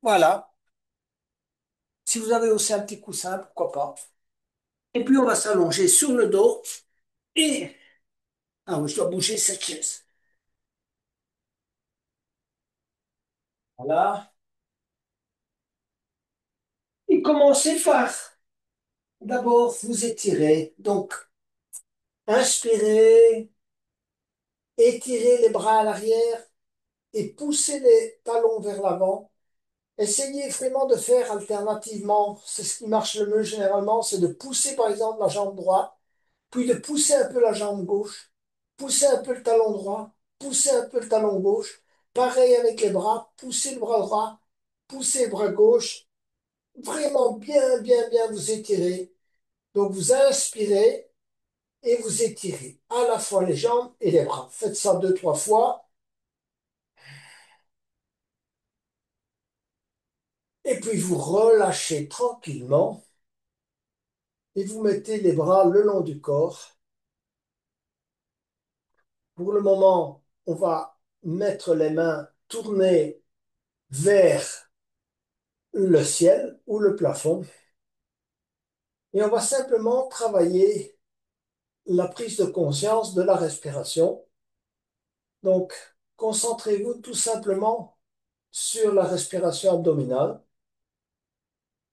Voilà. Si vous avez aussi un petit coussin, pourquoi pas. Et puis on va s'allonger sur le dos et... Ah oui, je dois bouger cette chaise. Voilà. Et commencez par d'abord vous étirer. Donc, inspirez, étirez les bras à l'arrière et poussez les talons vers l'avant. Essayez vraiment de faire alternativement. C'est ce qui marche le mieux généralement, c'est de pousser par exemple la jambe droite, puis de pousser un peu la jambe gauche, pousser un peu le talon droit, pousser un peu le talon gauche. Pareil avec les bras, pousser le bras droit, pousser le bras gauche. Vraiment bien, bien, bien vous étirez. Donc vous inspirez et vous étirez à la fois les jambes et les bras. Faites ça deux, trois fois. Et puis vous relâchez tranquillement et vous mettez les bras le long du corps. Pour le moment, on va mettre les mains tournées vers le ciel ou le plafond et on va simplement travailler la prise de conscience de la respiration. Donc, concentrez-vous tout simplement sur la respiration abdominale.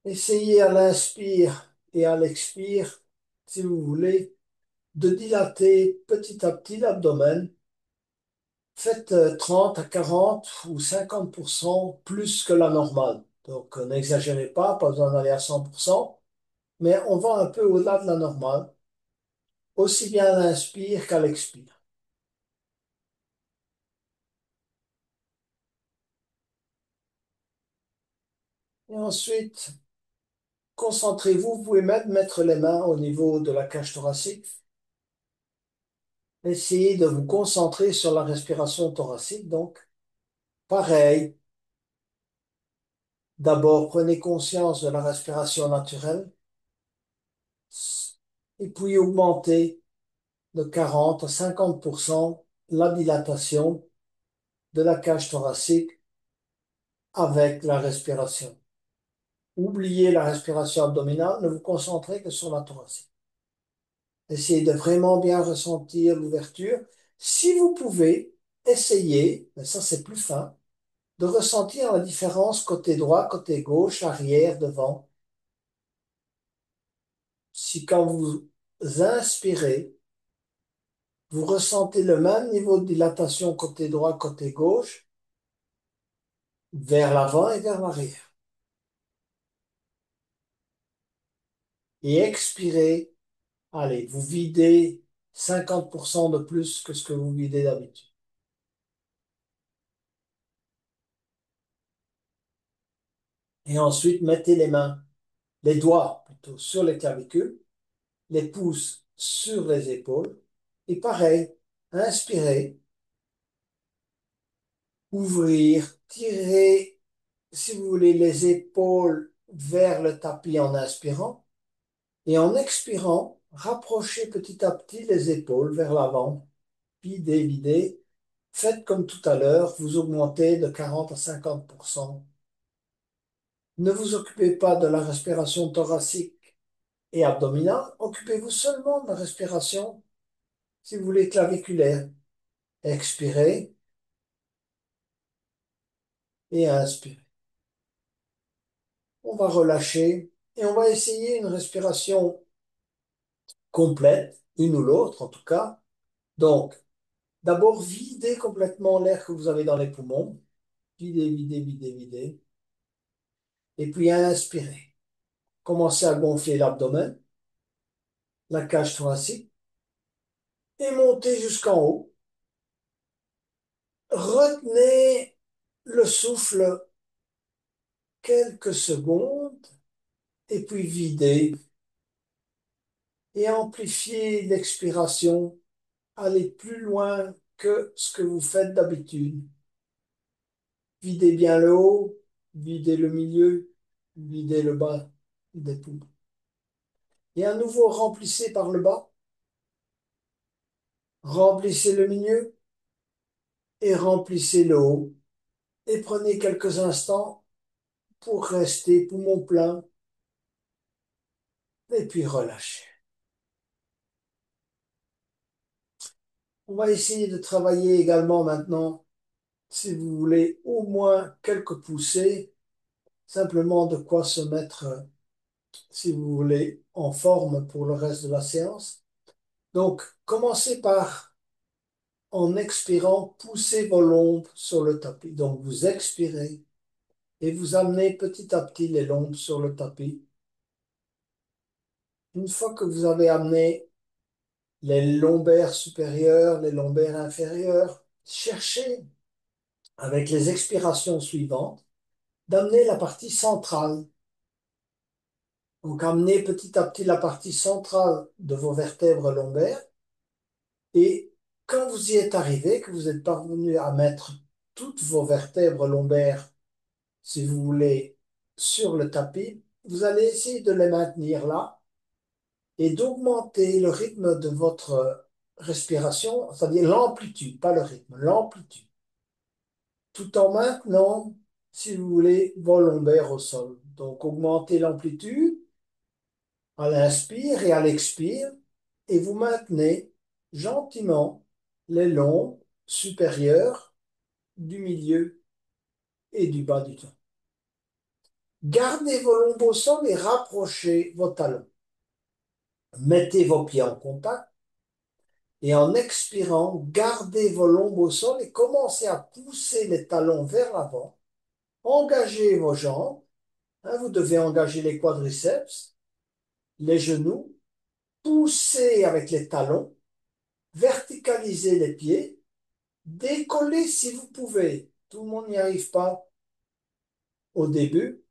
Essayez à l'inspire et à l'expire, si vous voulez, de dilater petit à petit l'abdomen. Faites 30 à 40 ou 50% plus que la normale. Donc, n'exagérez pas besoin d'aller à 100%, mais on va un peu au-delà de la normale, aussi bien à l'inspire qu'à l'expire. Et ensuite, concentrez-vous, vous pouvez même mettre les mains au niveau de la cage thoracique. Essayez de vous concentrer sur la respiration thoracique. Donc, pareil, d'abord, prenez conscience de la respiration naturelle et puis augmentez de 40 à 50% la dilatation de la cage thoracique avec la respiration. Oubliez la respiration abdominale, ne vous concentrez que sur la thoracique. Essayez de vraiment bien ressentir l'ouverture. Si vous pouvez, essayez, mais ça c'est plus fin, de ressentir la différence côté droit, côté gauche, arrière, devant. Si quand vous inspirez, vous ressentez le même niveau de dilatation côté droit, côté gauche, vers l'avant et vers l'arrière. Et expirez, allez, vous videz 50% de plus que ce que vous videz d'habitude. Et ensuite, mettez les mains, les doigts plutôt sur les clavicules, les pouces sur les épaules. Et pareil, inspirez, ouvrir, tirer, si vous voulez, les épaules vers le tapis en inspirant. Et en expirant, rapprochez petit à petit les épaules vers l'avant. Videz, videz. Faites comme tout à l'heure, vous augmentez de 40 à 50%. Ne vous occupez pas de la respiration thoracique et abdominale, occupez-vous seulement de la respiration, si vous voulez, claviculaire. Expirez et inspirez. On va relâcher et on va essayer une respiration complète, une ou l'autre en tout cas. Donc, d'abord, videz complètement l'air que vous avez dans les poumons. Videz, videz, videz, videz. Et puis inspirez. Commencez à gonfler l'abdomen, la cage thoracique et montez jusqu'en haut. Retenez le souffle quelques secondes et puis videz et amplifiez l'expiration. Allez plus loin que ce que vous faites d'habitude. Videz bien le haut, videz le milieu, videz le bas des poumons. Et à nouveau, remplissez par le bas, remplissez le milieu et remplissez le haut. Et prenez quelques instants pour rester poumon plein et puis relâchez. On va essayer de travailler également maintenant, si vous voulez, au moins quelques poussées, simplement de quoi se mettre, si vous voulez, en forme pour le reste de la séance. Donc, commencez par, en expirant, pousser vos lombes sur le tapis. Donc, vous expirez et vous amenez petit à petit les lombes sur le tapis. Une fois que vous avez amené les lombaires supérieurs, les lombaires inférieurs, cherchez, avec les expirations suivantes, d'amener la partie centrale. Donc, amenez petit à petit la partie centrale de vos vertèbres lombaires. Et quand vous y êtes arrivé, que vous êtes parvenu à mettre toutes vos vertèbres lombaires, si vous voulez, sur le tapis, vous allez essayer de les maintenir là et d'augmenter le rythme de votre respiration, c'est-à-dire l'amplitude, pas le rythme, l'amplitude, tout en maintenant, si vous voulez, vos lombaires au sol. Donc, augmentez l'amplitude à l'inspire et à l'expire, et vous maintenez gentiment les longs supérieurs du milieu et du bas du tronc. Gardez vos lombes au sol et rapprochez vos talons. Mettez vos pieds en contact et en expirant, gardez vos lombes au sol et commencez à pousser les talons vers l'avant. Engagez vos jambes. Hein, vous devez engager les quadriceps, les genoux. Poussez avec les talons. Verticalisez les pieds. Décollez si vous pouvez. Tout le monde n'y arrive pas au début.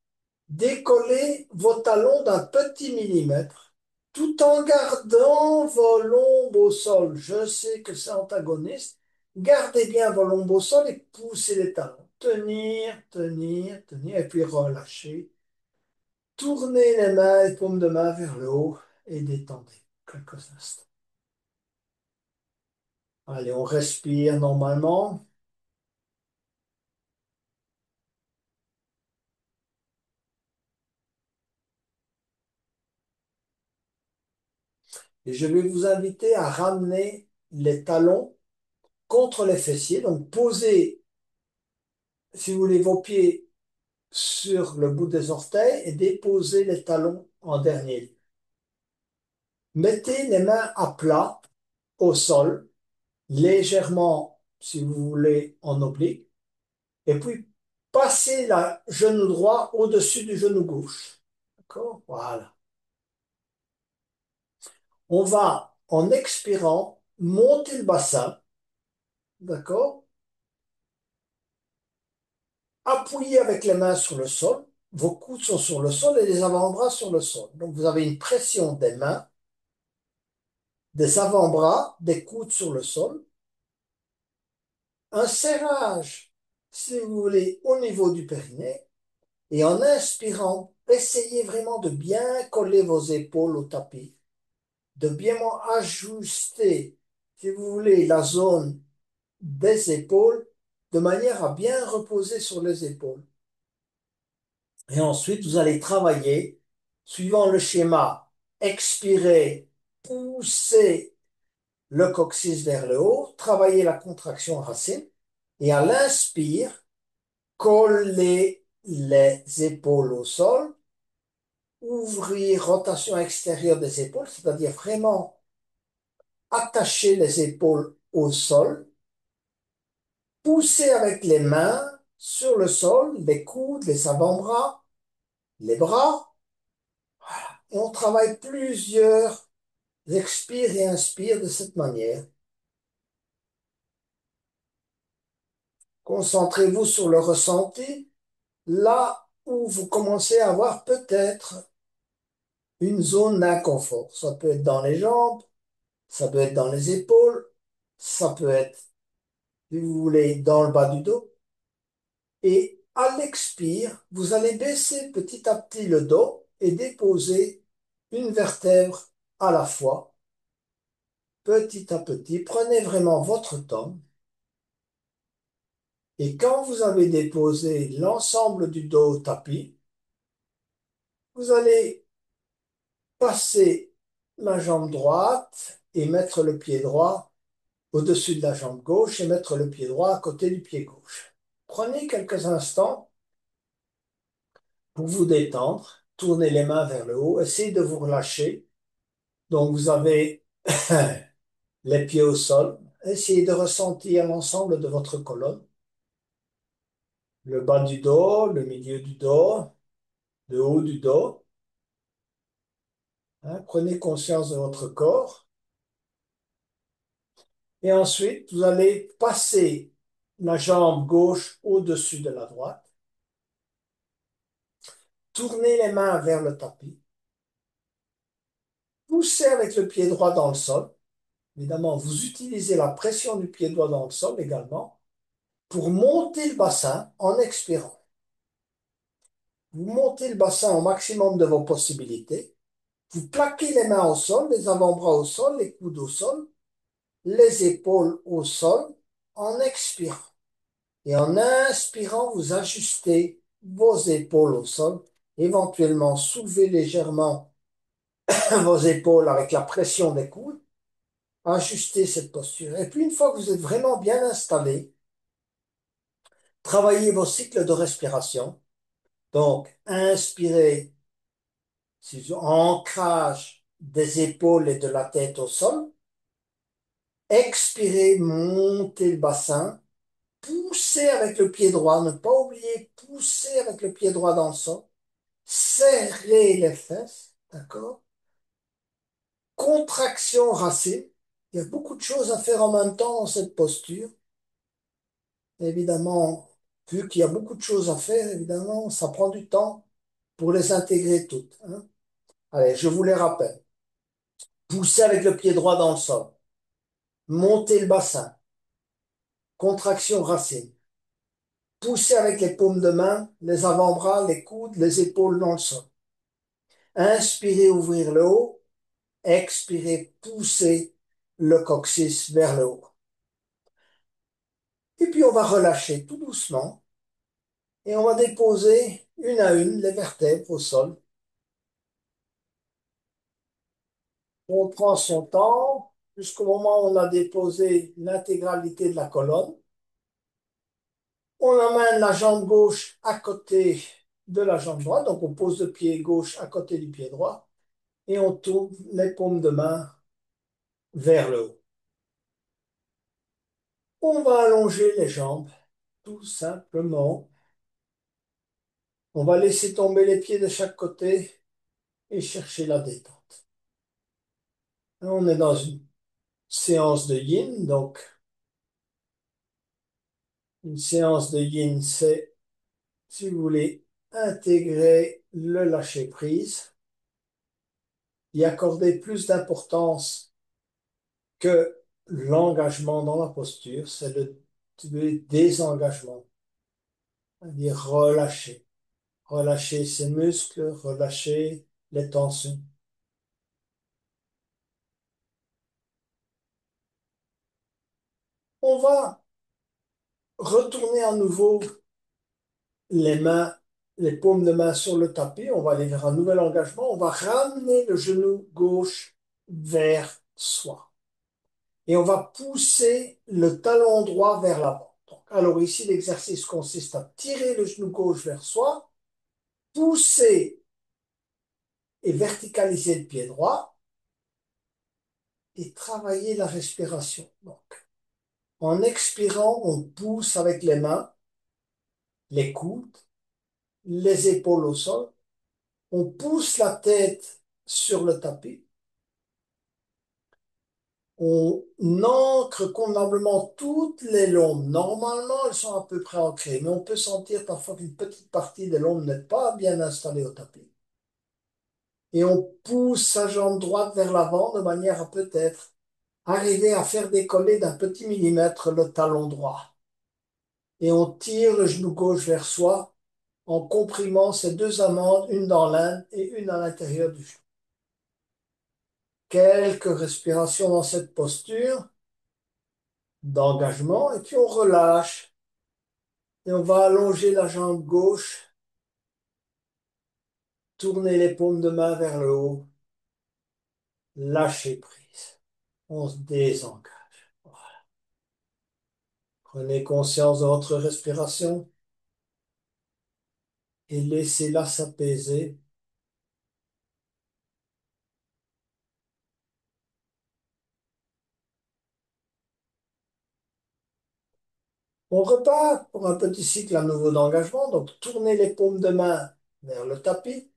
Décollez vos talons d'un petit millimètre tout en gardant vos lombes au sol. Je sais que c'est antagoniste. Gardez bien vos lombes au sol et poussez les talons. Tenir, tenir, tenir et puis relâcher. Tournez les mains et paumes de main vers le haut et détendez quelques instants. Allez, on respire normalement. Et je vais vous inviter à ramener les talons contre les fessiers. Donc, posez, si vous voulez, vos pieds sur le bout des orteils et déposez les talons en dernier lieu. Mettez les mains à plat au sol, légèrement, si vous voulez, en oblique, et puis passez le genou droit au-dessus du genou gauche. D'accord? Voilà. On va, en expirant, monter le bassin. D'accord? Appuyez avec les mains sur le sol. Vos coudes sont sur le sol et les avant-bras sur le sol. Donc vous avez une pression des mains, des avant-bras, des coudes sur le sol. Un serrage, si vous voulez, au niveau du périnée. Et en inspirant, essayez vraiment de bien coller vos épaules au tapis, de bien ajuster, si vous voulez, la zone des épaules, de manière à bien reposer sur les épaules. Et ensuite, vous allez travailler suivant le schéma. Expirez, poussez le coccyx vers le haut, travaillez la contraction racine. Et à l'inspire, collez les épaules au sol, ouvrez rotation extérieure des épaules, c'est-à-dire vraiment attacher les épaules au sol, poussez avec les mains sur le sol, les coudes, les avant-bras, les bras, et on travaille plusieurs expires et inspires de cette manière. Concentrez-vous sur le ressenti, là où vous commencez à avoir peut-être une zone d'inconfort. Ça peut être dans les jambes, ça peut être dans les épaules, ça peut être, si vous voulez, dans le bas du dos. Et à l'expire, vous allez baisser petit à petit le dos et déposer une vertèbre à la fois, petit à petit. Prenez vraiment votre temps. Et quand vous avez déposé l'ensemble du dos au tapis, Vous allez passer la jambe droite et mettre le pied droit au-dessus de la jambe gauche et mettre le pied droit à côté du pied gauche. Prenez quelques instants pour vous détendre. Tournez les mains vers le haut. Essayez de vous relâcher. Donc, vous avez les pieds au sol. Essayez de ressentir l'ensemble de votre colonne. Le bas du dos, le milieu du dos, le haut du dos. Hein, prenez conscience de votre corps. Et ensuite, vous allez passer la jambe gauche au-dessus de la droite. Tournez les mains vers le tapis. Poussez avec le pied droit dans le sol. Évidemment, vous utilisez la pression du pied droit dans le sol également pour monter le bassin en expirant. Vous montez le bassin au maximum de vos possibilités. Vous plaquez les mains au sol, les avant-bras au sol, les coudes au sol, les épaules au sol en expirant. Et en inspirant, vous ajustez vos épaules au sol, éventuellement soulevez légèrement vos épaules avec la pression des coudes, ajustez cette posture. Et puis une fois que vous êtes vraiment bien installé, travaillez vos cycles de respiration. Donc, inspirez, ancrage des épaules et de la tête au sol. Expirez, montez le bassin. Poussez avec le pied droit. Ne pas oublier, poussez avec le pied droit dans le sol. Serrez les fesses, d'accord? Contraction racine. Il y a beaucoup de choses à faire en même temps dans cette posture. Évidemment, vu qu'il y a beaucoup de choses à faire, évidemment, ça prend du temps pour les intégrer toutes, hein. Allez, je vous les rappelle. Poussez avec le pied droit dans le sol. Montez le bassin. Contraction racine. Poussez avec les paumes de main, les avant-bras, les coudes, les épaules dans le sol. Inspirez, ouvrir le haut. Expirez, pousser le coccyx vers le haut. Et puis on va relâcher tout doucement et on va déposer une à une les vertèbres au sol. On prend son temps jusqu'au moment où on a déposé l'intégralité de la colonne. On amène la jambe gauche à côté de la jambe droite, donc on pose le pied gauche à côté du pied droit et on tourne les paumes de main vers le haut. On va allonger les jambes, tout simplement. On va laisser tomber les pieds de chaque côté et chercher la détente. On est dans une séance de yin, donc une séance de yin, c'est, si vous voulez, intégrer le lâcher-prise, y accorder plus d'importance que l'engagement dans la posture, c'est le désengagement, c'est-à-dire relâcher. Relâcher ses muscles, relâcher les tensions. On va retourner à nouveau les mains, les paumes de main sur le tapis. On va aller vers un nouvel engagement. On va ramener le genou gauche vers soi. Et on va pousser le talon droit vers l'avant. Donc, alors ici, l'exercice consiste à tirer le genou gauche vers soi, pousser et verticaliser le pied droit et travailler la respiration. Donc, en expirant, on pousse avec les mains, les coudes, les épaules au sol. On pousse la tête sur le tapis. On ancre convenablement toutes les lombes. Normalement, elles sont à peu près ancrées, mais on peut sentir parfois qu'une petite partie des lombes n'est pas bien installée au tapis. Et on pousse sa jambe droite vers l'avant de manière à peut-être arriver à faire décoller d'un petit millimètre le talon droit. Et on tire le genou gauche vers soi en comprimant ces deux amandes, une dans l'inde et une à l'intérieur du genou. Quelques respirations dans cette posture d'engagement et puis on relâche et on va allonger la jambe gauche Tournez les paumes de main vers le haut. Lâchez prise. On se désengage. Voilà. Prenez conscience de votre respiration et laissez-la s'apaiser. On repart pour un petit cycle à nouveau d'engagement. Donc, tournez les paumes de main vers le tapis.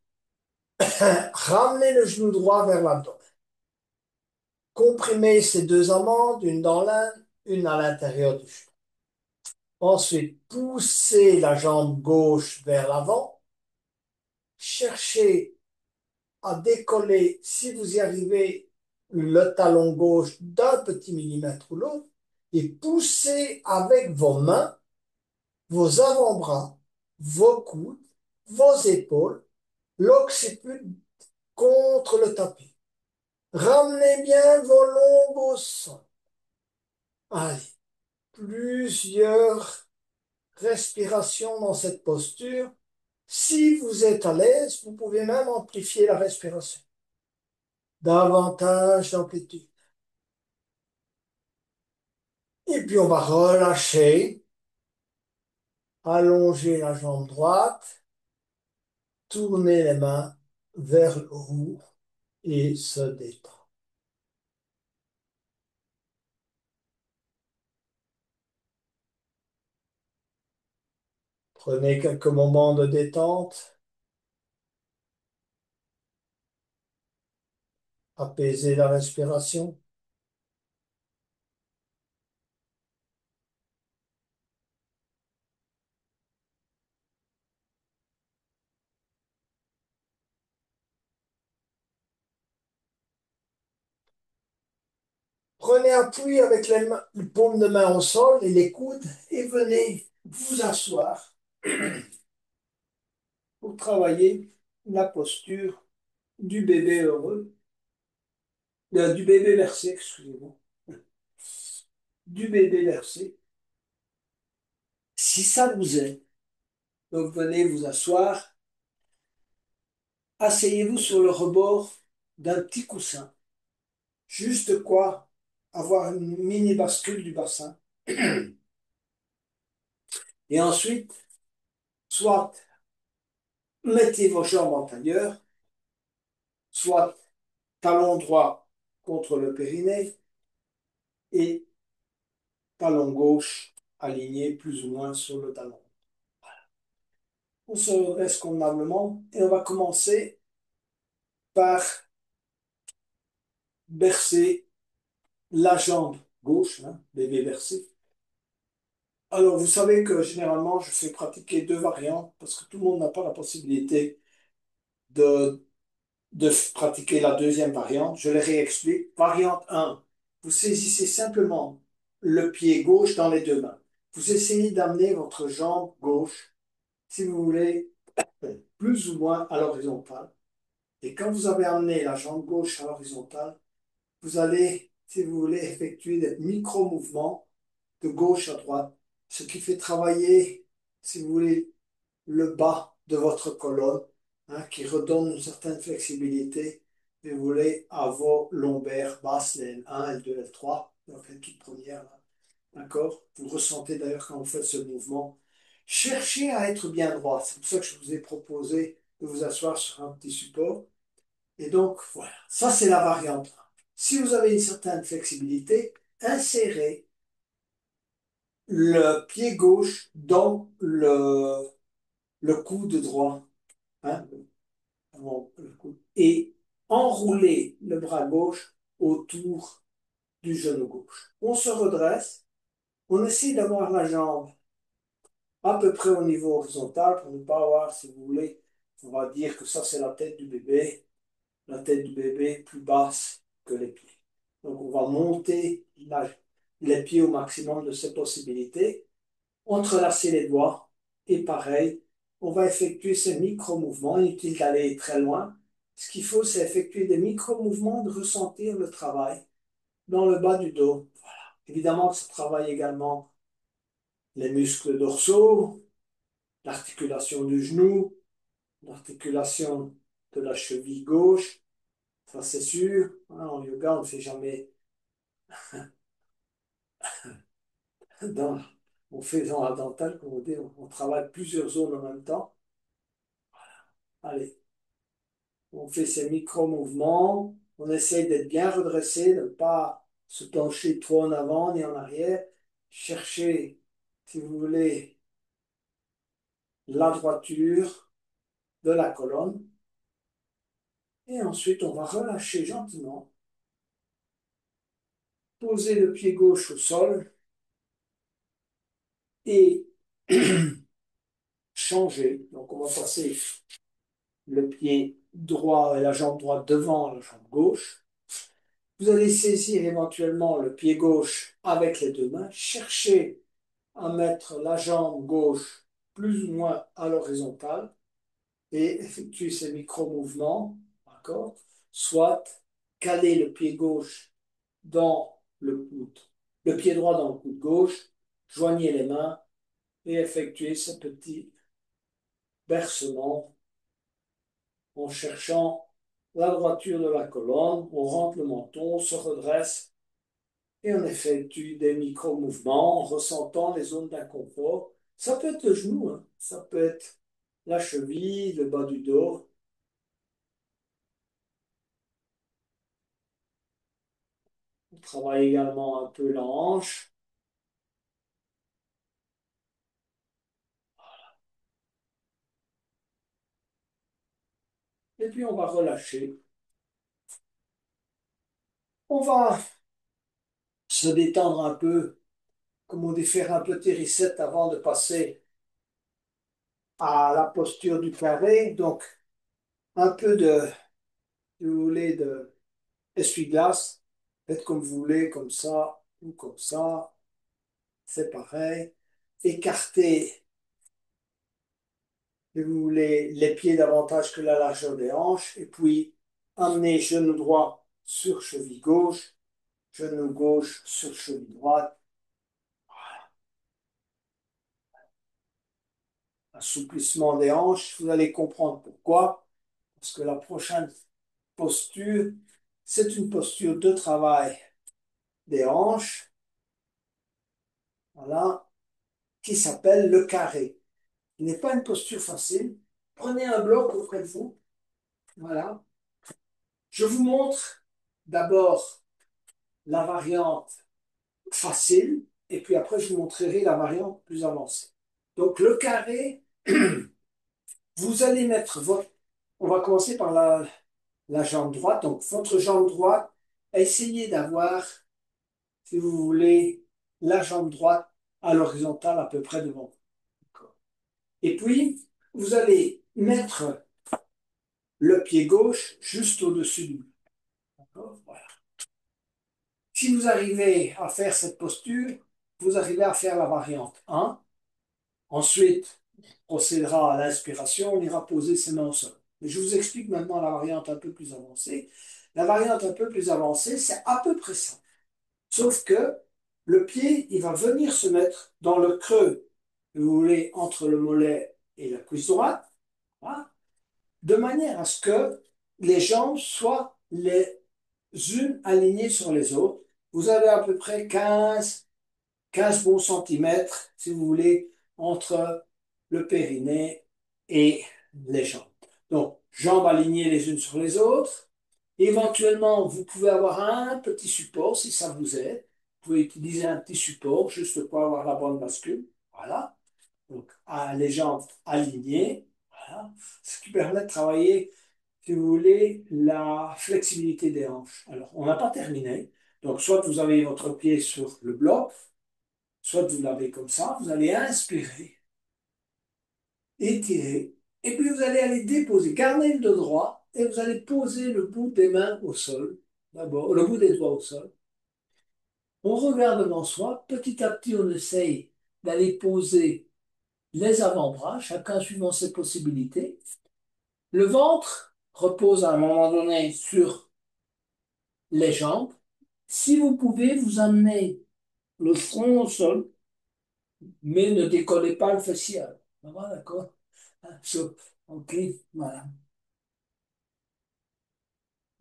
Ramenez le genou droit vers l'abdomen. Comprimez ces deux amandes, une dans l'un, une à l'intérieur du genou. Ensuite, poussez la jambe gauche vers l'avant. Cherchez à décoller, si vous y arrivez, le talon gauche d'un petit millimètre ou l'autre et poussez avec vos mains, vos avant-bras, vos coudes, vos épaules, l'occiput contre le tapis. Ramenez bien vos lombes au sol. Allez, plusieurs respirations dans cette posture. Si vous êtes à l'aise, vous pouvez même amplifier la respiration. Davantage d'amplitude. Et puis on va relâcher, allonger la jambe droite, tourner les mains vers le haut et se détendre. Prenez quelques moments de détente, apaisez la respiration. Prenez appui avec les paumes de main au sol et les coudes et venez vous asseoir pour travailler la posture du bébé heureux, du bébé versé, excusez-moi, du bébé versé. Si ça vous aide, donc venez vous asseoir, asseyez-vous sur le rebord d'un petit coussin, juste quoi, avoir une mini bascule du bassin. Et ensuite, soit mettez vos jambes en tailleur, soit talon droit contre le périnée et talon gauche aligné plus ou moins sur le talon. On se redresse convenablement et on va commencer par bercer la jambe gauche, hein, bébé versé. Alors, vous savez que généralement, je fais pratiquer deux variantes parce que tout le monde n'a pas la possibilité de, de pratiquer la deuxième variante. Je les réexplique. Variante 1, vous saisissez simplement le pied gauche dans les deux mains. Vous essayez d'amener votre jambe gauche, si vous voulez, plus ou moins à l'horizontale. Et quand vous avez amené la jambe gauche à l'horizontale, vous allez, si vous voulez, effectuer des micro-mouvements de gauche à droite, ce qui fait travailler, si vous voulez, le bas de votre colonne, hein, qui redonne une certaine flexibilité, si vous voulez, à vos lombaires basses, les L1, L2, L3, donc les toutes premières, là. D'accord? Vous le ressentez d'ailleurs quand vous faites ce mouvement. Cherchez à être bien droit. C'est pour ça que je vous ai proposé de vous asseoir sur un petit support. Et donc, voilà. Ça, c'est la variante 1. Si vous avez une certaine flexibilité, insérez le pied gauche dans le coude droit, hein, le coude, et enroulez le bras gauche autour du genou gauche. On se redresse, on essaie d'avoir la jambe à peu près au niveau horizontal pour ne pas avoir, si vous voulez, on va dire que ça c'est la tête du bébé plus basse que les pieds. Donc on va monter les pieds au maximum de ses possibilités, entrelacer les doigts et pareil, on va effectuer ces micro-mouvements. Inutile d'aller très loin. Ce qu'il faut, c'est effectuer des micro-mouvements, de ressentir le travail dans le bas du dos. Voilà. Évidemment que ça travaille également les muscles dorsaux, l'articulation du genou, l'articulation de la cheville gauche, ça c'est sûr. Hein, en yoga, on ne fait jamais dans, on fait dans la dentale, comme on dit, on travaille plusieurs zones en même temps. Allez, on fait ces micro-mouvements, on essaye d'être bien redressé, de ne pas se pencher trop en avant ni en arrière. Chercher, si vous voulez, la droiture de la colonne. Et ensuite, on va relâcher gentiment, poser le pied gauche au sol et changer. Donc, on va passer le pied droit et la jambe droite devant la jambe gauche. Vous allez saisir éventuellement le pied gauche avec les deux mains. Cherchez à mettre la jambe gauche plus ou moins à l'horizontale et effectuer ces micro-mouvements, d'accord? Soit caler le pied gauche dans le coude, le pied droit dans le coude gauche, joignez les mains et effectuez ce petit bercement en cherchant la droiture de la colonne, on rentre le menton, on se redresse et on effectue des micro-mouvements en ressentant les zones d'inconfort. Ça peut être le genou, hein. Ça peut être la cheville, le bas du dos. On travaille également un peu la hanche. Et puis on va relâcher. On va se détendre un peu, comme on dit, faire un petit reset avant de passer à la posture du carré. Donc, un peu de, si vous voulez, de essuie-glace. Faites comme vous voulez, comme ça ou comme ça. C'est pareil. Écartez, si vous voulez, les pieds davantage que la largeur des hanches. Et puis, amenez genou droit sur cheville gauche, genou gauche sur cheville droite. Assouplissement des hanches. Vous allez comprendre pourquoi. Parce que la prochaine posture, c'est une posture de travail des hanches, voilà, qui s'appelle le carré. Il n'est pas une posture facile. Prenez un bloc auprès de vous, voilà. Je vous montre d'abord la variante facile, et puis après je vous montrerai la variante plus avancée. Donc le carré, vous allez mettre votre... On va commencer par la jambe droite. Donc votre jambe droite, essayez d'avoir, si vous voulez, la jambe droite à l'horizontale à peu près devant vous. Et puis, vous allez mettre le pied gauche juste au-dessus du corps. Voilà. Si vous arrivez à faire cette posture, vous arrivez à faire la variante 1. Ensuite, on procédera à l'inspiration, on ira poser ses mains au sol. Mais je vous explique maintenant la variante un peu plus avancée. La variante un peu plus avancée, c'est à peu près ça. Sauf que le pied, il va venir se mettre dans le creux, si vous voulez, entre le mollet et la cuisse droite, hein, de manière à ce que les jambes soient les unes alignées sur les autres. Vous avez à peu près 15 bons centimètres, si vous voulez, entre le périnée et les jambes. Donc, jambes alignées les unes sur les autres. Éventuellement, vous pouvez avoir un petit support si ça vous aide. Vous pouvez utiliser un petit support juste pour avoir la bonne bascule. Voilà. Donc, les jambes alignées. Voilà. Ce qui permet de travailler, si vous voulez, la flexibilité des hanches. Alors, on n'a pas terminé. Donc, soit vous avez votre pied sur le bloc, soit vous l'avez comme ça. Vous allez inspirer, étirer, et puis vous allez aller déposer. Gardez le dos droit et vous allez poser le bout des mains au sol. D'abord, le bout des doigts au sol. On regarde devant soi. Petit à petit, on essaye d'aller poser les avant-bras, chacun suivant ses possibilités. Le ventre repose à un moment donné sur les jambes. Si vous pouvez, vous amenez le front au sol, mais ne décollez pas le fessier. Ça va, d'accord? Ok, voilà.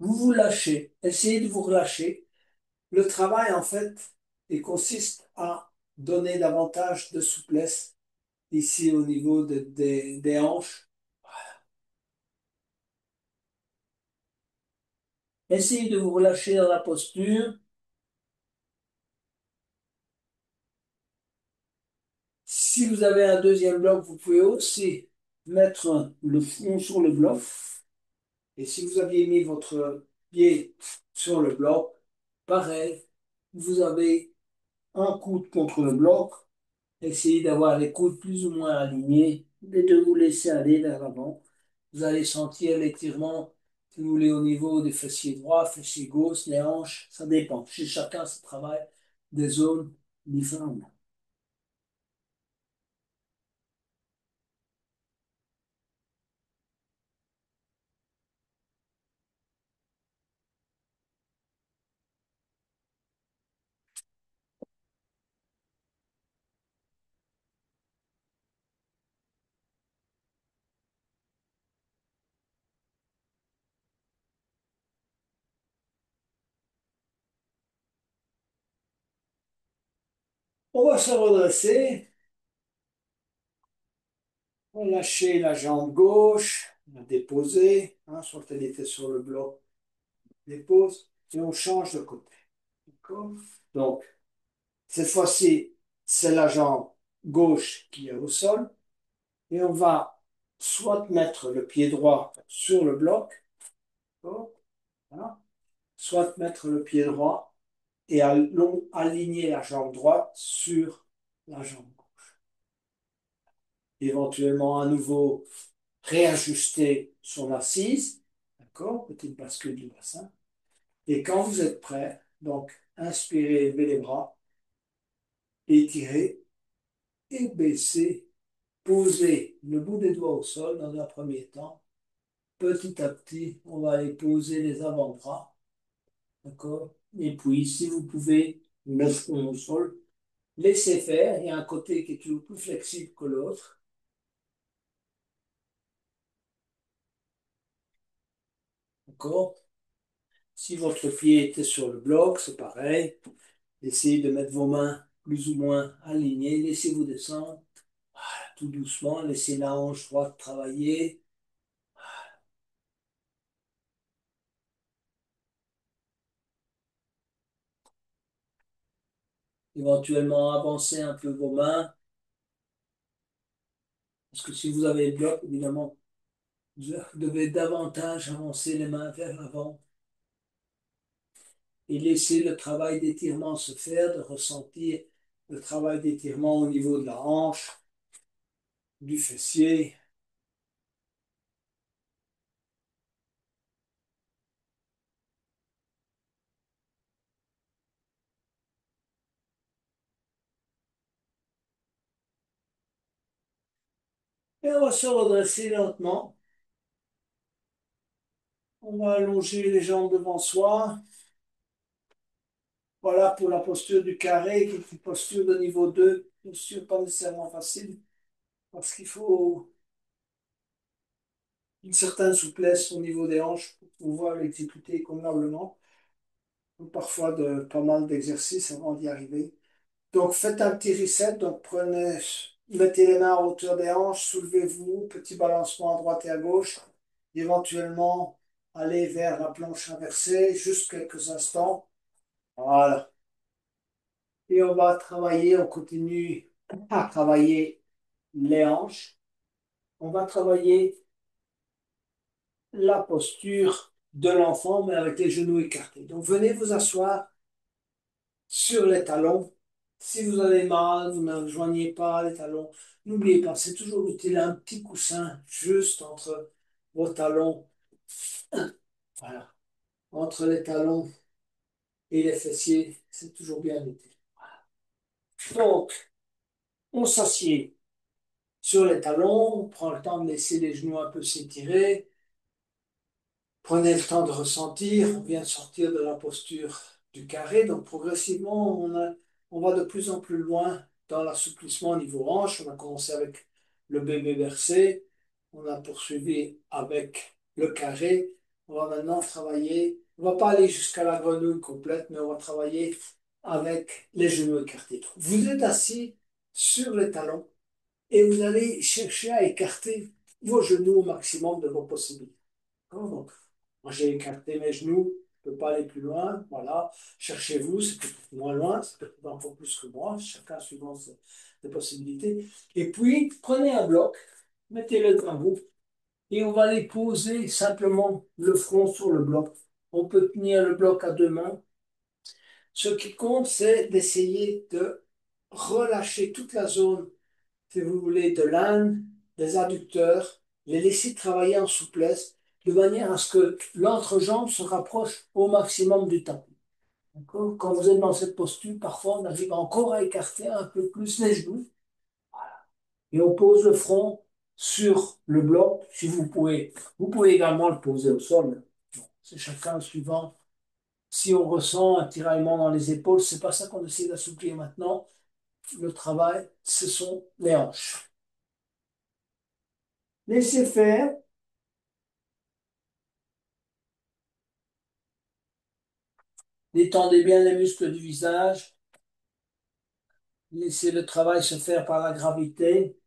Vous vous lâchez, essayez de vous relâcher. Le travail, en fait, il consiste à donner davantage de souplesse ici au niveau des hanches. Essayez de vous relâcher dans la posture. Si vous avez un deuxième bloc, vous pouvez aussi mettre le front sur le bloc. Et si vous aviez mis votre pied sur le bloc, pareil, vous avez un coude contre le bloc. Essayez d'avoir les coudes plus ou moins alignés et de vous laisser aller vers l'avant. Vous allez sentir l'étirement, si vous voulez, au niveau des fessiers droits, fessiers gauches, les hanches, ça dépend. Chez chacun, ça travaille des zones différentes. On va se redresser, on va lâcher la jambe gauche, la déposer, hein, soit elle était sur le bloc, dépose, et on change de côté. D'accord? Donc, cette fois-ci, c'est la jambe gauche qui est au sol, et on va soit mettre le pied droit sur le bloc, d'accord? Voilà. Soit mettre le pied droit et aligner la jambe droite sur la jambe gauche. Éventuellement, à nouveau, réajuster son assise, d'accord? Petite bascule du bassin. Et quand vous êtes prêt, donc, inspirez, levez les bras, étirez et baissez. Posez le bout des doigts au sol dans un premier temps. Petit à petit, on va aller poser les avant-bras, d'accord? Et puis, si vous pouvez, le front au sol, laissez faire. Il y a un côté qui est toujours plus flexible que l'autre, d'accord? Si votre pied était sur le bloc, c'est pareil. Essayez de mettre vos mains plus ou moins alignées. Laissez-vous descendre tout doucement. Laissez la hanche droite travailler. Éventuellement, avancez un peu vos mains. Parce que si vous avez le bloc, évidemment, vous devez davantage avancer les mains vers l'avant et laisser le travail d'étirement se faire, de ressentir le travail d'étirement au niveau de la hanche, du fessier. Et on va se redresser lentement. On va allonger les jambes devant soi. Voilà pour la posture du carré, qui est une posture de niveau 2, posture pas nécessairement facile, parce qu'il faut une certaine souplesse au niveau des hanches pour pouvoir l'exécuter convenablement. Parfois de pas mal d'exercices avant d'y arriver. Donc faites un petit reset, donc mettez les mains à hauteur des hanches, soulevez-vous, petit balancement à droite et à gauche, éventuellement allez vers la planche inversée, juste quelques instants. Voilà. Et on va travailler, on continue à travailler les hanches. On va travailler la posture de l'enfant, mais avec les genoux écartés. Donc venez vous asseoir sur les talons. Si vous avez mal, vous ne rejoignez pas les talons, n'oubliez pas, c'est toujours utile un petit coussin juste entre vos talons. Voilà. Entre les talons et les fessiers, c'est toujours bien utile. Donc, on s'assied sur les talons, on prend le temps de laisser les genoux un peu s'étirer. Prenez le temps de ressentir. On vient de sortir de la posture du carré, donc progressivement, on va de plus en plus loin dans l'assouplissement au niveau hanche. On a commencé avec le bébé bercé, on a poursuivi avec le carré. On va maintenant travailler. On va pas aller jusqu'à la grenouille complète, mais on va travailler avec les genoux écartés. Vous êtes assis sur les talons et vous allez chercher à écarter vos genoux au maximum de vos possibilités. D'accord. Donc, moi, j'ai écarté mes genoux, je ne peux pas aller plus loin. Voilà, cherchez-vous, c'est peut-être moins loin, c'est peut-être un peu plus que moi, chacun suivant ses possibilités. Et puis, prenez un bloc, mettez-le devant vous et on va aller poser simplement le front sur le bloc. On peut tenir le bloc à deux mains. Ce qui compte, c'est d'essayer de relâcher toute la zone, si vous voulez, de l'âne, des adducteurs, les laisser travailler en souplesse, de manière à ce que l'entrejambe se rapproche au maximum du tapis. D'accord. Quand vous êtes dans cette posture, parfois on arrive encore à écarter un peu plus les genoux. Et on pose le front sur le bloc, si vous pouvez. Vous pouvez également le poser au sol. Bon, c'est chacun suivant. Si on ressent un tiraillement dans les épaules, c'est pas ça qu'on essaie d'assouplir maintenant. Le travail, ce sont les hanches. Laissez faire. Détendez bien les muscles du visage. Laissez le travail se faire par la gravité.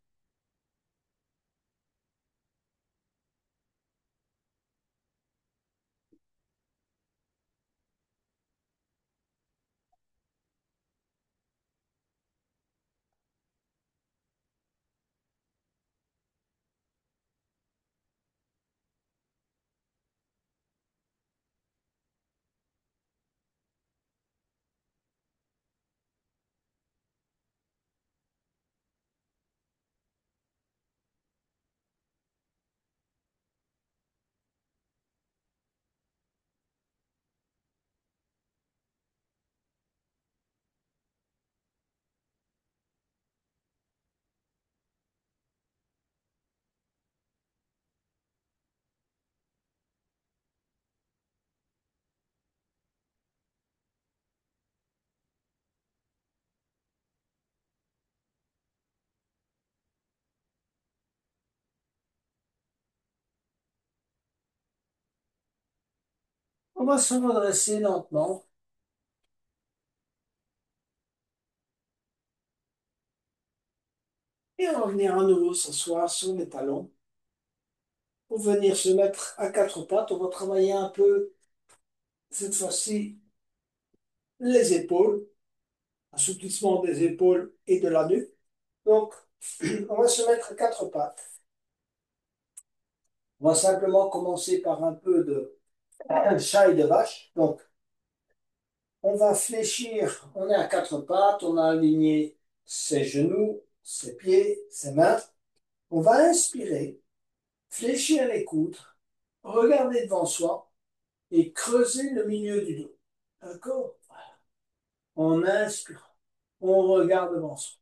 On va se redresser lentement et on va venir à nouveau s'asseoir sur les talons pour venir se mettre à quatre pattes. On va travailler un peu, cette fois-ci, les épaules, assouplissement des épaules et de la nuque. Donc, on va se mettre à quatre pattes. On va simplement commencer par un peu de chat et de vache. Donc, on va fléchir, on est à quatre pattes, on a aligné ses genoux, ses pieds, ses mains. On va inspirer, fléchir les coudes, regarder devant soi et creuser le milieu du dos. D'accord? On inspire, on regarde devant soi.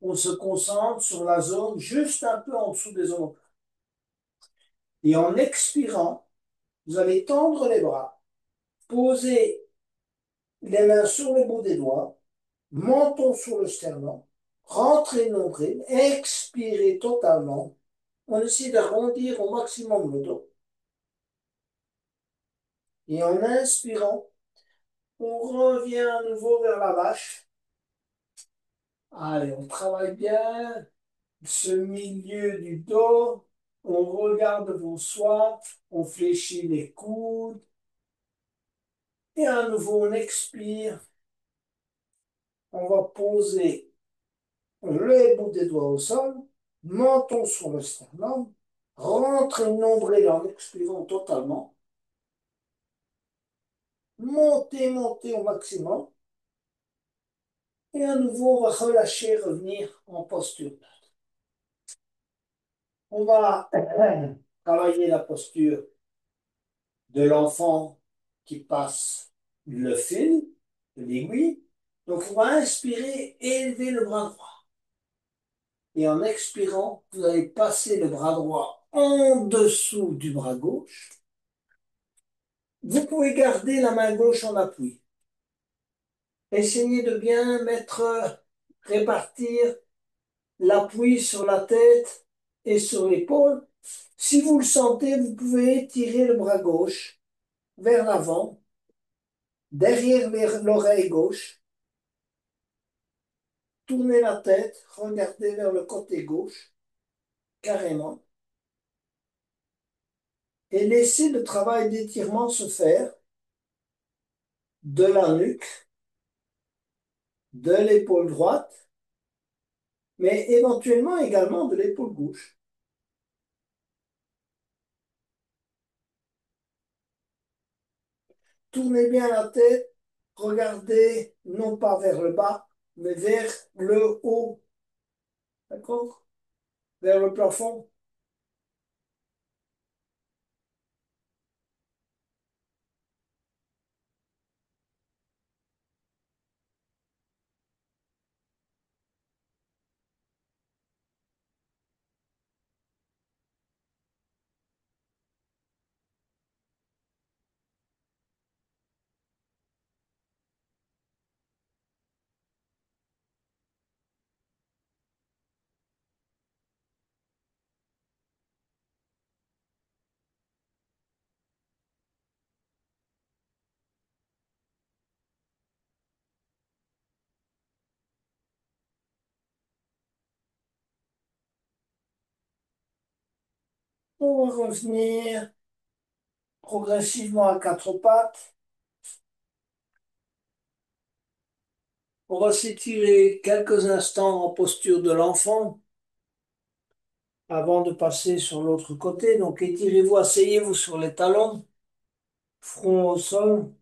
On se concentre sur la zone juste un peu en dessous des omoplates. Et en expirant, vous allez tendre les bras, poser les mains sur le bout des doigts, menton sur le sternum, rentrez le nombril, expirez totalement. On essaie d'arrondir au maximum le dos. Et en inspirant, on revient à nouveau vers la vache. Allez, on travaille bien ce milieu du dos. On regarde devant soi, on fléchit les coudes. Et à nouveau, on expire. On va poser les bouts des doigts au sol, menton sur le sternum, rentre le nombril en expirant totalement, monter, monter au maximum, et à nouveau, on va relâcher, revenir en posture. On va travailler la posture de l'enfant qui passe le fil, de l'aiguille. Donc, on va inspirer et élever le bras droit. Et en expirant, vous allez passer le bras droit en dessous du bras gauche. Vous pouvez garder la main gauche en appui. Essayez de bien répartir l'appui sur la tête et sur l'épaule Si vous le sentez, vous pouvez étirer le bras gauche vers l'avant, derrière l'oreille gauche, tourner la tête, regarder vers le côté gauche, carrément, et laisser le travail d'étirement se faire de la nuque, de l'épaule droite, mais éventuellement également de l'épaule gauche. Tournez bien la tête, regardez non pas vers le bas, mais vers le haut, d'accord? Vers le plafond. On va revenir progressivement à quatre pattes. On va s'étirer quelques instants en posture de l'enfant avant de passer sur l'autre côté. Donc étirez-vous, asseyez-vous sur les talons, front au sol,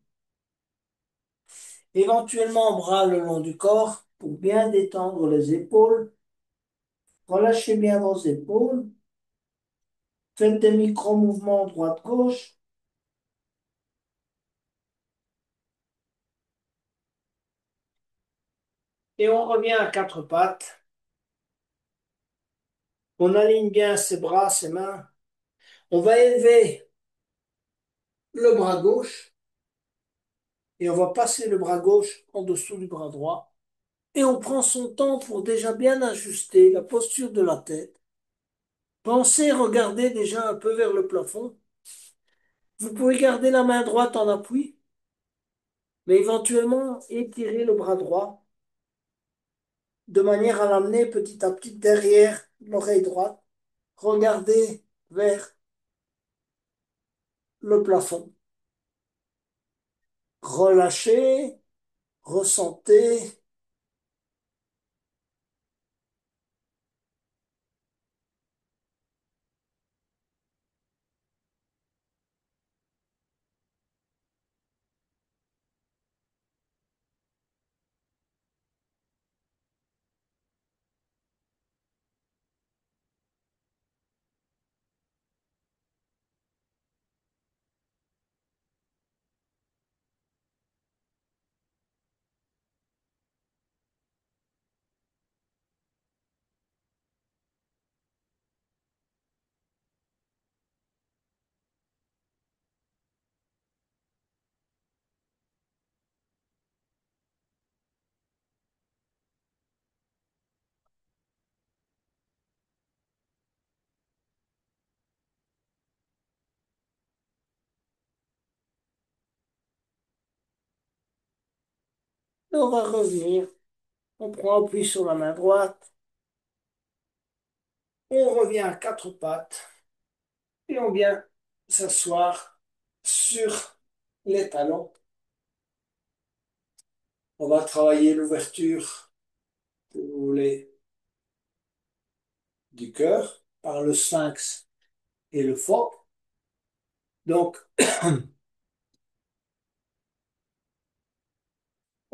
éventuellement bras le long du corps pour bien détendre les épaules. Relâchez bien vos épaules. Faites des micro-mouvements droite-gauche et on revient à quatre pattes. On aligne bien ses bras, ses mains. On va élever le bras gauche et on va passer le bras gauche en dessous du bras droit. Et on prend son temps pour déjà bien ajuster la posture de la tête. Pensez regarder déjà un peu vers le plafond. Vous pouvez garder la main droite en appui, mais éventuellement étirer le bras droit de manière à l'amener petit à petit derrière l'oreille droite. Regardez vers le plafond. Relâchez, ressentez. Et on va revenir. On prend appui sur la main droite. On revient à quatre pattes et on vient s'asseoir sur les talons. On va travailler l'ouverture, si vous voulez, du cœur par le sphinx et le phoque. Donc,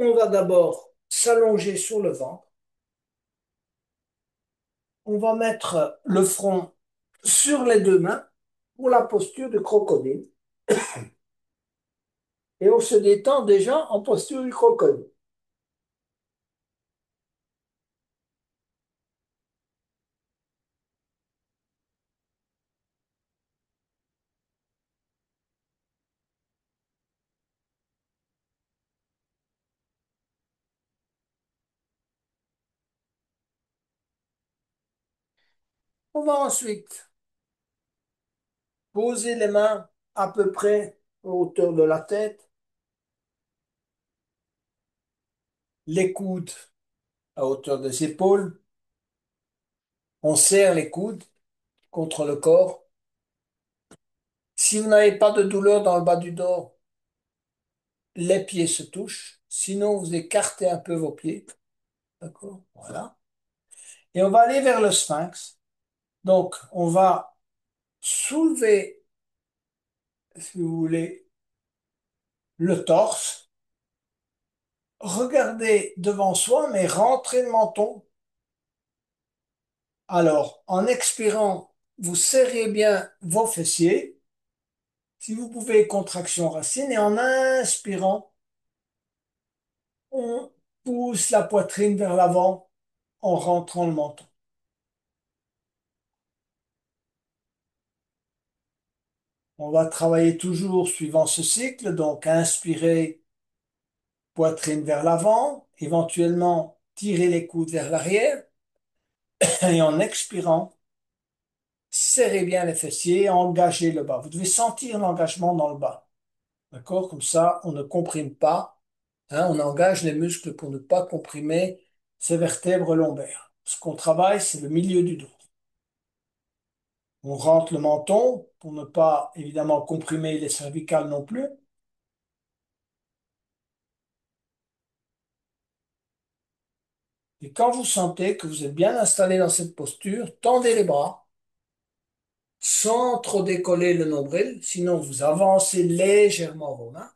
on va d'abord s'allonger sur le ventre. On va mettre le front sur les deux mains pour la posture du crocodile. Et on se détend déjà en posture du crocodile. On va ensuite Posez les mains à peu près à hauteur de la tête, les coudes à hauteur des épaules. On serre les coudes contre le corps. Si vous n'avez pas de douleur dans le bas du dos, les pieds se touchent. Sinon, vous écartez un peu vos pieds. D'accord? Voilà. Et on va aller vers le sphinx. Donc, on va soulever, si vous voulez, le torse. Regardez devant soi, mais rentrez le menton. Alors, en expirant, vous serrez bien vos fessiers. Si vous pouvez, contraction racine. Et en inspirant, on pousse la poitrine vers l'avant en rentrant le menton. On va travailler toujours suivant ce cycle. Donc, inspirer, poitrine vers l'avant, éventuellement tirer les coudes vers l'arrière. Et en expirant, serrez bien les fessiers, engagez le bas. Vous devez sentir l'engagement dans le bas. D'accord? Comme ça, on ne comprime pas. Hein, on engage les muscles pour ne pas comprimer ces vertèbres lombaires. Ce qu'on travaille, c'est le milieu du dos. On rentre le menton pour ne pas, évidemment, comprimer les cervicales non plus. Et quand vous sentez que vous êtes bien installé dans cette posture, tendez les bras sans trop décoller le nombril, sinon vous avancez légèrement vos mains.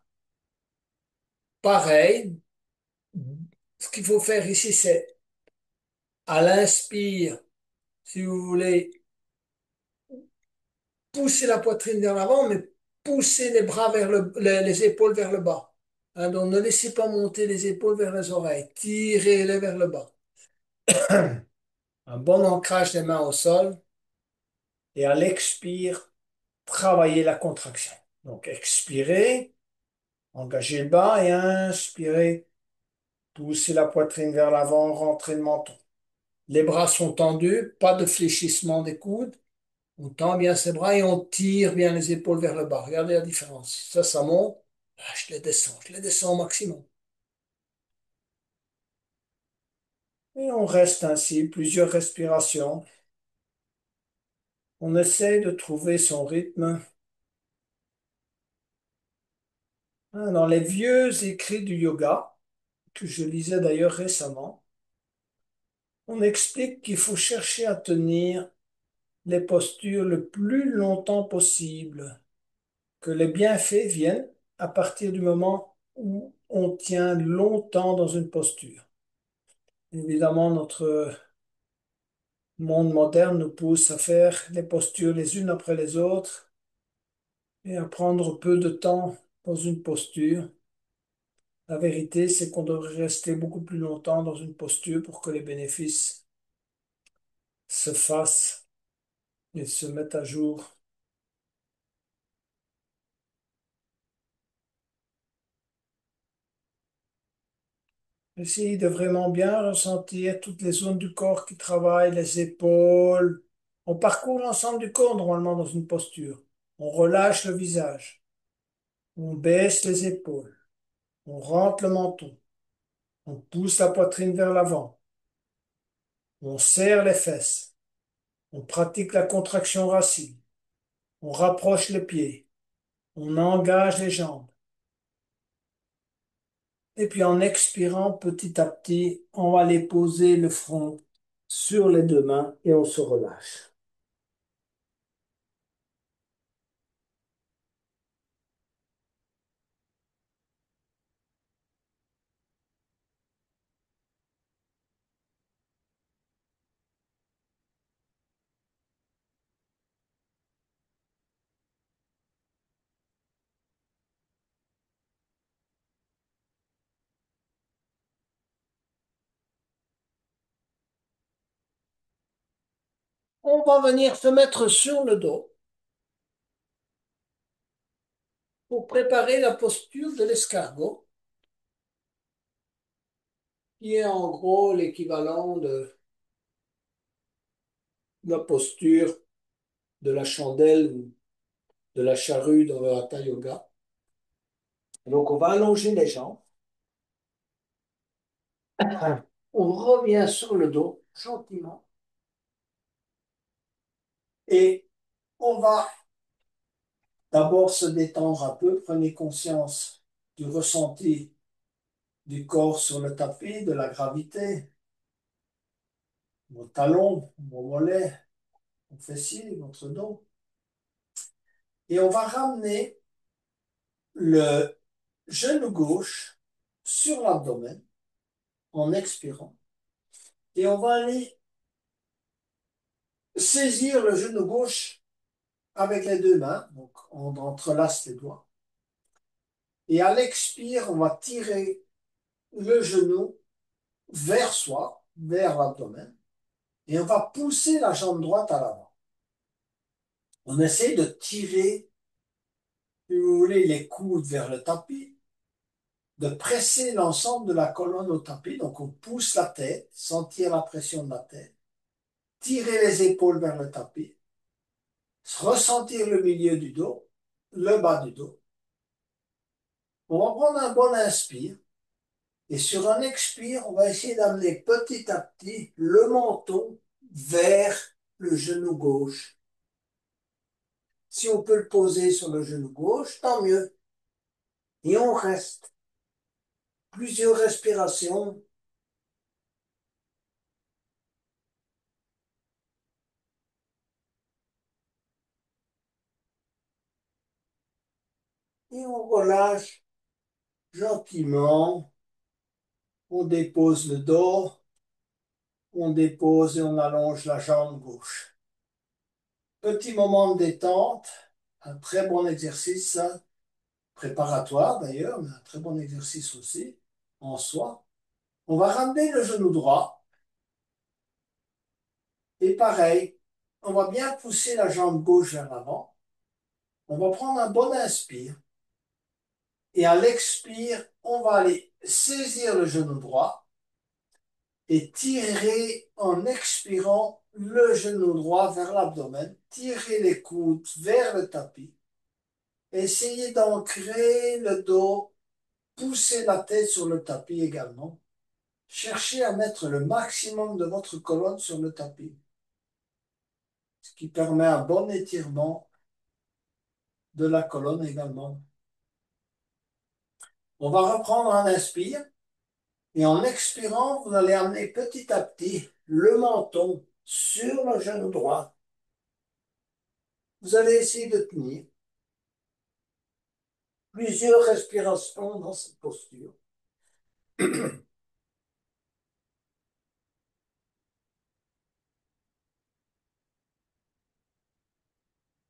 Pareil, ce qu'il faut faire ici, c'est à l'inspire, si vous voulez, pousser la poitrine vers l'avant, mais pousser les bras vers les épaules vers le bas. Hein, donc ne laissez pas monter les épaules vers les oreilles, tirez-les vers le bas. Un bon ancrage des mains au sol et à l'expire, travaillez la contraction. Donc expirez, engagez le bas et inspirez, poussez la poitrine vers l'avant, rentrez le menton. Les bras sont tendus, pas de fléchissement des coudes. On tend bien ses bras et on tire bien les épaules vers le bas. Regardez la différence. Ça monte. Ah, je les descends au maximum. Et on reste ainsi plusieurs respirations. On essaye de trouver son rythme. Hein, dans les vieux écrits du yoga, que je lisais d'ailleurs récemment, on explique qu'il faut chercher à tenir les postures le plus longtemps possible, que les bienfaits viennent à partir du moment où on tient longtemps dans une posture. Évidemment, notre monde moderne nous pousse à faire les postures les unes après les autres et à prendre peu de temps dans une posture. La vérité, c'est qu'on devrait rester beaucoup plus longtemps dans une posture pour que les bénéfices se fassent et se mettent à jour. Essayez de vraiment bien ressentir toutes les zones du corps qui travaillent, les épaules. On parcourt l'ensemble du corps normalement dans une posture. On relâche le visage. On baisse les épaules. On rentre le menton. On pousse la poitrine vers l'avant. On serre les fesses. On pratique la contraction racine. On rapproche les pieds. On engage les jambes. Et puis en expirant petit à petit, on va aller poser le front sur les deux mains et on se relâche. On va venir se mettre sur le dos pour préparer la posture de l'escargot, qui est en gros l'équivalent de la posture de la chandelle de la charrue dans le hatha yoga. Donc, on va allonger les jambes. On revient sur le dos gentiment et on va d'abord se détendre un peu. Prenez conscience du ressenti du corps sur le tapis, de la gravité, vos talons, vos mollets, vos fessiers, votre dos. Et on va ramener le genou gauche sur l'abdomen en expirant. Et on va aller saisir le genou gauche avec les deux mains. Donc, on entrelace les doigts. Et à l'expire, on va tirer le genou vers soi, vers l'abdomen. Et on va pousser la jambe droite à l'avant. On essaie de tirer, si vous voulez, les coudes vers le tapis, de presser l'ensemble de la colonne au tapis. Donc, on pousse la tête, sentir la pression de la tête, tirer les épaules vers le tapis, ressentir le milieu du dos, le bas du dos. On va prendre un bon inspire et sur un expire, on va essayer d'amener petit à petit le menton vers le genou gauche. Si on peut le poser sur le genou gauche, tant mieux. Et on reste plusieurs respirations. Et on relâche gentiment. On dépose le dos, on dépose et on allonge la jambe gauche. Petit moment de détente, un très bon exercice, ça, préparatoire d'ailleurs, mais un très bon exercice aussi en soi. On va ramener le genou droit et pareil, on va bien pousser la jambe gauche vers l'avant. On va prendre un bon inspire et à l'expire, on va aller saisir le genou droit et tirer en expirant le genou droit vers l'abdomen, tirer les coudes vers le tapis, essayez d'ancrer le dos, pousser la tête sur le tapis également. Cherchez à mettre le maximum de votre colonne sur le tapis, ce qui permet un bon étirement de la colonne également. On va reprendre un inspire et en expirant, vous allez amener petit à petit le menton sur le genou droit. Vous allez essayer de tenir plusieurs respirations dans cette posture.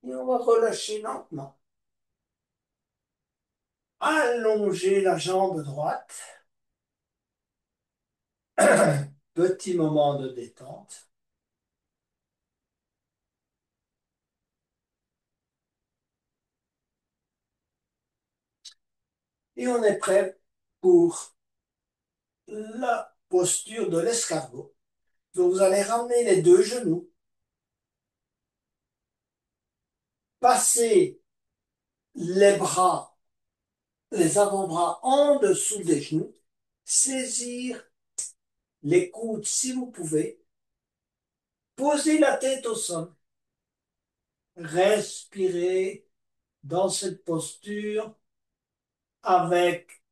Et on va relâcher lentement. Allonger la jambe droite. Petit moment de détente. Et on est prêt pour la posture de l'escargot. Donc vous allez ramener les deux genoux, passer les bras, les avant-bras en dessous des genoux, saisir les coudes si vous pouvez, poser la tête au sol, respirer dans cette posture avec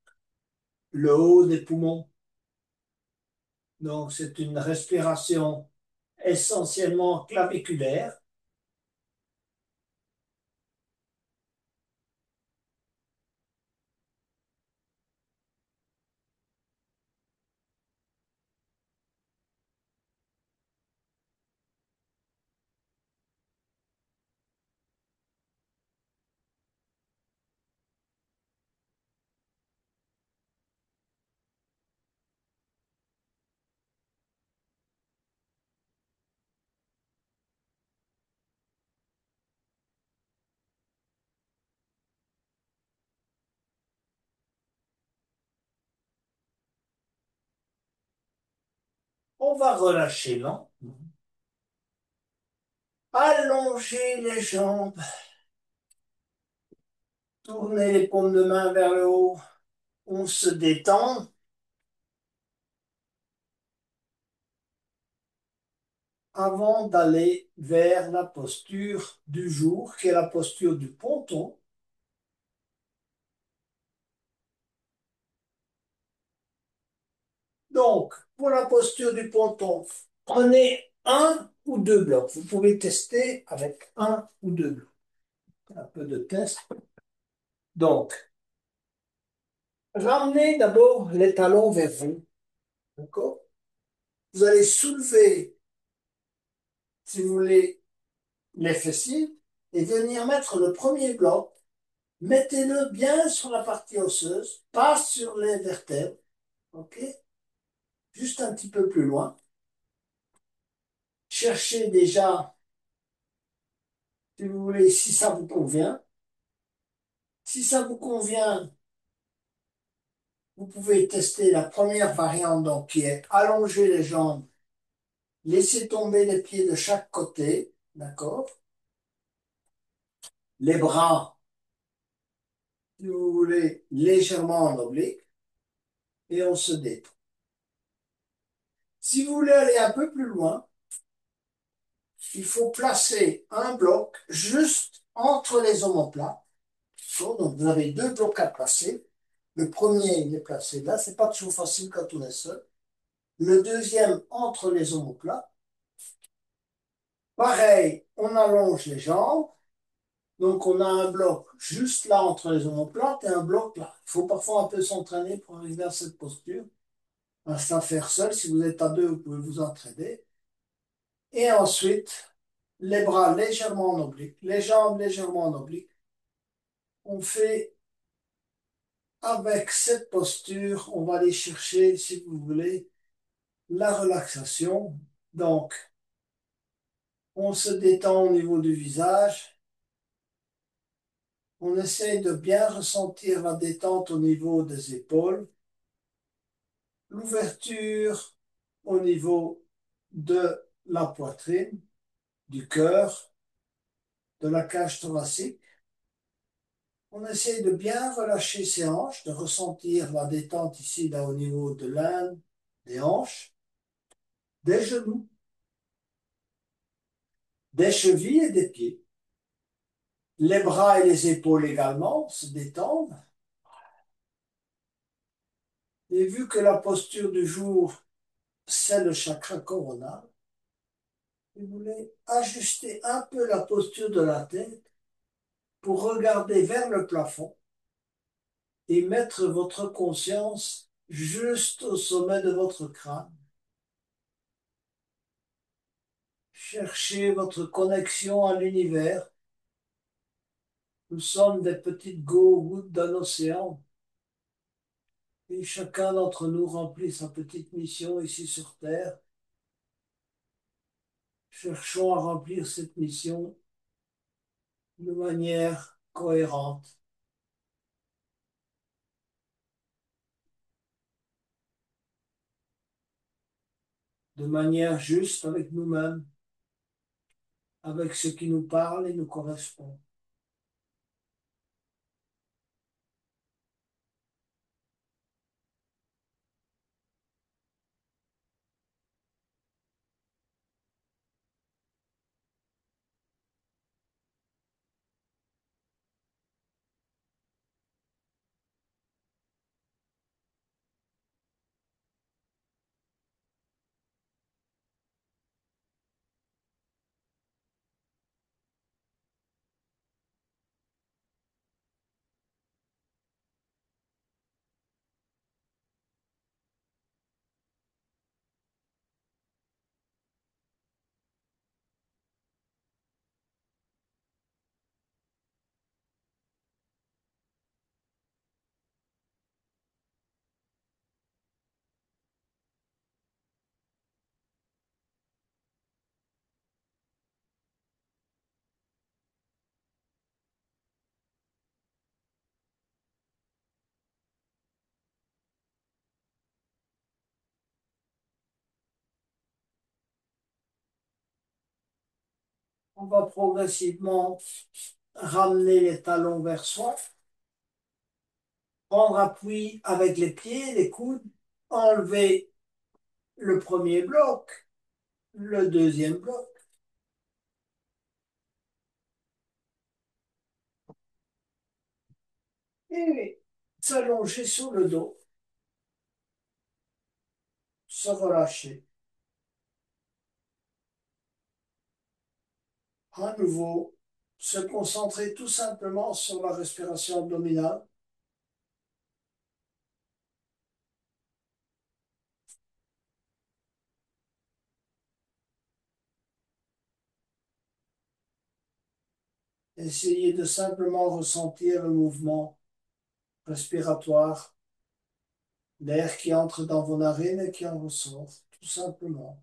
le haut des poumons. Donc c'est une respiration essentiellement claviculaire. On va relâcher lentement. Allonger les jambes Tournez les paumes de main vers le haut. On se détend avant d'aller vers la posture du jour, qui est la posture du ponton. Donc, pour la posture du ponton, prenez un ou deux blocs. Vous pouvez tester avec un ou deux blocs. Un peu de test. Donc, ramenez d'abord les talons vers vous. D'accord? Vous allez soulever, si vous voulez, les fessiers et venir mettre le premier bloc. Mettez-le bien sur la partie osseuse, pas sur les vertèbres. OK? Juste un petit peu plus loin. Cherchez déjà, si vous voulez, si ça vous convient. Si ça vous convient, vous pouvez tester la première variante, donc, qui est allonger les jambes, laisser tomber les pieds de chaque côté, d'accord? Les bras, si vous voulez, légèrement en oblique, et on se détend. Si vous voulez aller un peu plus loin, il faut placer un bloc juste entre les omoplates. Donc vous avez deux blocs à placer. Le premier, il est placé là, c'est pas toujours facile quand on est seul. Le deuxième, entre les omoplates. Pareil, on allonge les jambes. Donc, on a un bloc juste là entre les omoplates et un bloc là. Il faut parfois un peu s'entraîner pour arriver à cette posture. À ça faire seul. Si vous êtes à deux, vous pouvez vous entraider. Et ensuite, les bras légèrement en oblique, les jambes légèrement en oblique. On fait avec cette posture, on va aller chercher, si vous voulez, la relaxation. Donc, on se détend au niveau du visage. On essaye de bien ressentir la détente au niveau des épaules, l'ouverture au niveau de la poitrine, du cœur, de la cage thoracique. On essaye de bien relâcher ses hanches, de ressentir la détente ici, là, au niveau de l'âne, des hanches, des genoux, des chevilles et des pieds. Les bras et les épaules également se détendent. Et vu que la posture du jour, c'est le chakra coronal, vous voulez ajuster un peu la posture de la tête pour regarder vers le plafond et mettre votre conscience juste au sommet de votre crâne. Cherchez votre connexion à l'univers. Nous sommes des petites gouttes d'un océan et chacun d'entre nous remplit sa petite mission ici sur Terre. Cherchons à remplir cette mission de manière cohérente, de manière juste avec nous-mêmes, avec ce qui nous parle et nous correspond. On va progressivement ramener les talons vers soi. Prendre appui avec les pieds, les coudes, enlever le premier bloc, le deuxième bloc, et s'allonger sur le dos, se relâcher. À nouveau, se concentrer tout simplement sur la respiration abdominale. Essayez de simplement ressentir le mouvement respiratoire, l'air qui entre dans vos narines et qui en ressort, tout simplement.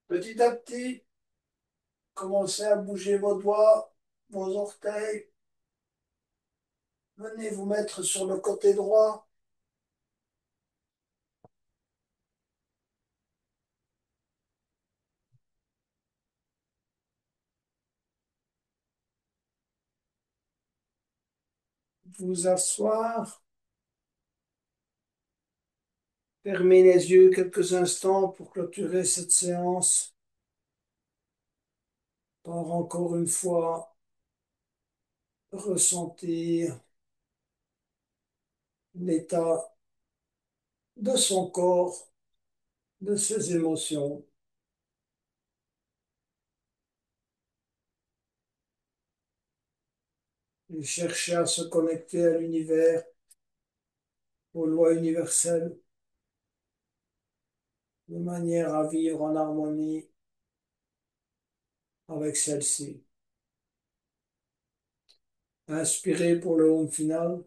Petit à petit, commencez à bouger vos doigts, vos orteils. Venez vous mettre sur le côté droit. Vous asseoir. Fermez les yeux quelques instants pour clôturer cette séance par encore une fois ressentir l'état de son corps, de ses émotions, et chercher à se connecter à l'univers, aux lois universelles, de manière à vivre en harmonie avec celle-ci. Inspirez pour le home final.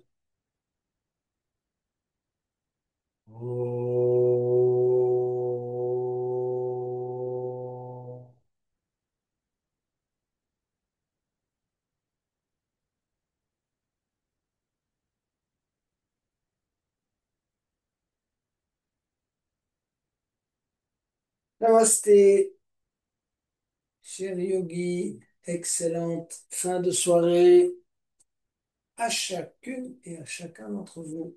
Namasté, cher yogi, excellente fin de soirée à chacune et à chacun d'entre vous.